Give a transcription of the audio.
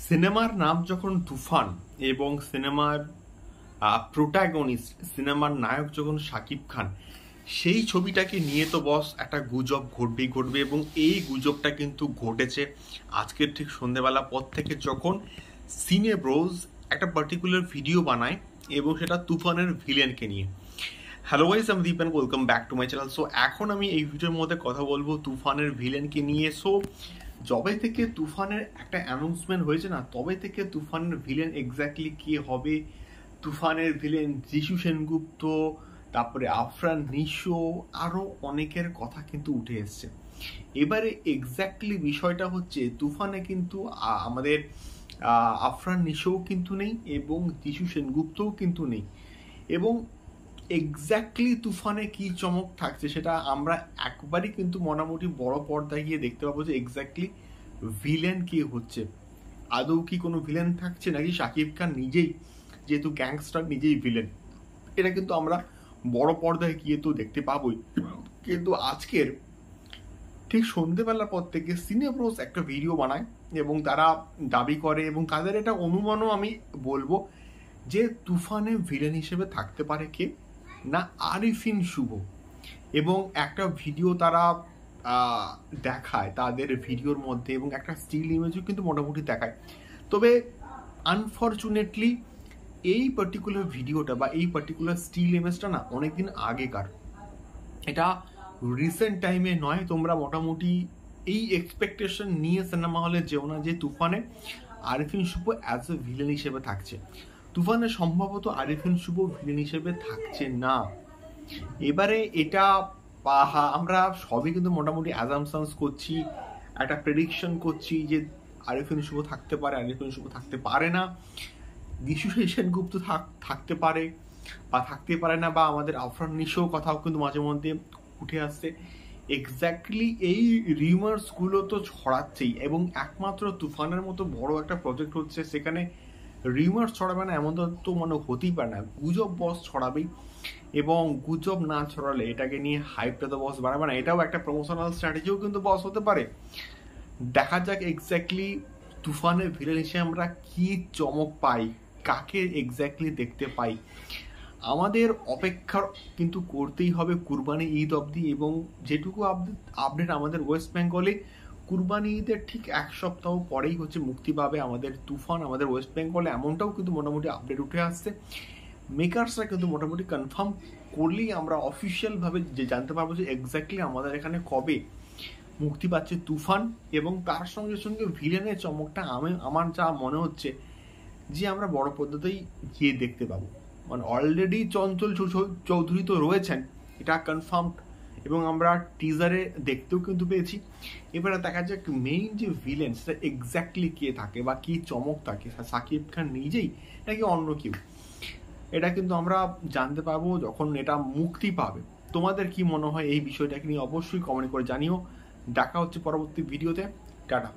সিনেমার নাম যখন তুফান এবং সিনেমার প্রোটাগনিস্ট সিনেমার নায়ক যখন শাকিব খান, সেই ছবিটাকে নিয়ে তো বস একটা গুজব ঘটবে এবং এই গুজবটা কিন্তু ঘটেছে আজকের ঠিক সন্ধ্যেবেলা পর থেকে, যখন সিনে ব্রোজ একটা পার্টিকুলার ভিডিও বানায় এবং সেটা তুফানের ভিলেনকে নিয়ে। হ্যালো গাইস, আমি Deep and welcome back to my channel. So এখন আমি এই ভিডিওর মধ্যে কথা বলবো তুফানের ভিলেনকে নিয়ে। সো যবে থেকে তুফানের একটা অ্যানাউন্সমেন্ট হয়েছে না, তবে থেকে তুফানের ভিলেন এক্স্যাক্টলি কে হবে, তুফানের ভিলেন যিশু সেনগুপ্ত, তারপরে আফরান নিশো, আরও অনেকের কথা কিন্তু উঠে এসছে। এবারে এক্স্যাক্টলি বিষয়টা হচ্ছে তুফানে কিন্তু আমাদের আফরান নিশোও কিন্তু নেই এবং যিশু সেনগুপ্তও কিন্তু নেই, এবং এক্স্যাক্টলি তুফানে কি চমক থাকছে সেটা আমরা একবারই কিন্তু মোটামুটি বড় পর্দায় গিয়ে দেখতে পাবো যে এক্স্যাক্টলি ভিলেন কে হচ্ছে। আদৌ কি কোনো ভিলেন থাকছে নাকি শাকিব খান নিজেই যেহেতু গ্যাংস্টার নিজেই ভিলেন, এটা কিন্তু আমরা বড় পর্দায় গিয়ে তো দেখতে পাবোই। কিন্তু আজকের ঠিক সন্ধ্যেবেলার পর থেকে সিনেব্রোস একটা ভিডিও বানায় এবং তারা দাবি করে এবং তাদের এটা অনুমানও আমি বলবো যে তুফানে ভিলেন হিসেবে থাকতে পারে কে না, আরিফিন শুভ। এবং একটা ভিডিও তারা দেখায় তাদের ভিডিওর মধ্যে এবং একটা স্টিল ইমেজও কিন্তু মোটামুটি দেখায়। তবে আনফর্চুনেটলি এই পার্টিকুলার ভিডিওটা বা এই পার্টিকুলার স্টিল ইমেজটা না অনেকদিন আগেকার, এটা রিসেন্ট টাইমে নয়। তোমরা মোটামুটি এই এক্সপেকটেশন নিয়ে সিনেমা হলে যেও না যে তুফানে আরিফিন শুভ অ্যাজ এ ভিলেন হিসেবে থাকছে। তুফানে সম্ভবত আরিফিন শুভ ভিলেন হিসেবে থাকছে না। এবারে এটা আমরা সবই কিন্তু মোটামুটি অ্যাজামশনস করছি, একটা প্রেডিকশন করছি যে আরিফিন শুভ থাকতে পারে, আরিফিন শুভ থাকতে পারে না, যিশু সেনগুপ্ত থাকতে পারে বা থাকতে পারে না, বা আমাদের আফরান নিশো কথাও কিন্তু মাঝে মধ্যে উঠে আসছে। এক্স্যাক্টলি এই রিউমার্সগুলো তো ছড়াচ্ছেই, এবং একমাত্র তুফানের মতো বড় একটা প্রজেক্ট হচ্ছে, সেখানে রিউমার্স ছড়াবে না এমন তো মনে হতেই পারে না। গুজব বস ছড়াবেই, এবং গুজব না ছড়ালে এটাকে নিয়ে হাইপটা তো বস বাড়াবে না। এটাও একটা প্রমোশনাল স্ট্র্যাটেজিও কিন্তু বস হতে পারে। দেখা যাক এক্স্যাক্টলি তুফানের ভিলেন হিসেবে আমরা কি চমক পাই, কাকে এক্স্যাক্টলি দেখতে পাই। আমাদের অপেক্ষা কিন্তু করতেই হবে কুরবানি ঈদ অবধি, এবং যেটুকু আপডেট আমাদের ওয়েস্ট বেঙ্গলে কুরবানি ঈদের ঠিক এক সপ্তাহ পরেই হচ্ছে মুক্তি পাবে আমাদের তুফান আমাদের ওয়েস্ট বেঙ্গলে, এমনটাও কিন্তু মোটামুটি আপডেট উঠে আসছে। মেকার্সরা কিন্তু মোটামুটি কনফার্ম করলেই আমরা অফিসিয়ালভাবে যে জানতে পারবো যে এক্স্যাক্টলি আমাদের এখানে কবে মুক্তি পাচ্ছে তুফান, এবং তার সঙ্গে সঙ্গে ভিলেনের চমকটা আমার যা মনে হচ্ছে যে আমরা বড় পদ্ধতিতেই গিয়ে দেখতে পাবো। মানে অলরেডি চঞ্চল চৌধুরী তো রয়েছেন, এটা কনফার্ম, এবং আমরা টিজারে দেখতেও কিন্তু পেয়েছি। এবারে দেখা যাক মেইন যে ভিলেন সেটা এক্স্যাক্টলি কে থাকে বা কি চমক থাকে, শাকিব খান নিজেই নাকি অন্য কেউ, এটা কিন্তু আমরা জানতে পারবো যখন এটা মুক্তি পাবে। তোমাদের কি মনে হয় এই বিষয়টাকে নিয়ে অবশ্যই কমেন্ট করে জানিও। দেখা হচ্ছে পরবর্তী ভিডিওতে। টাটা।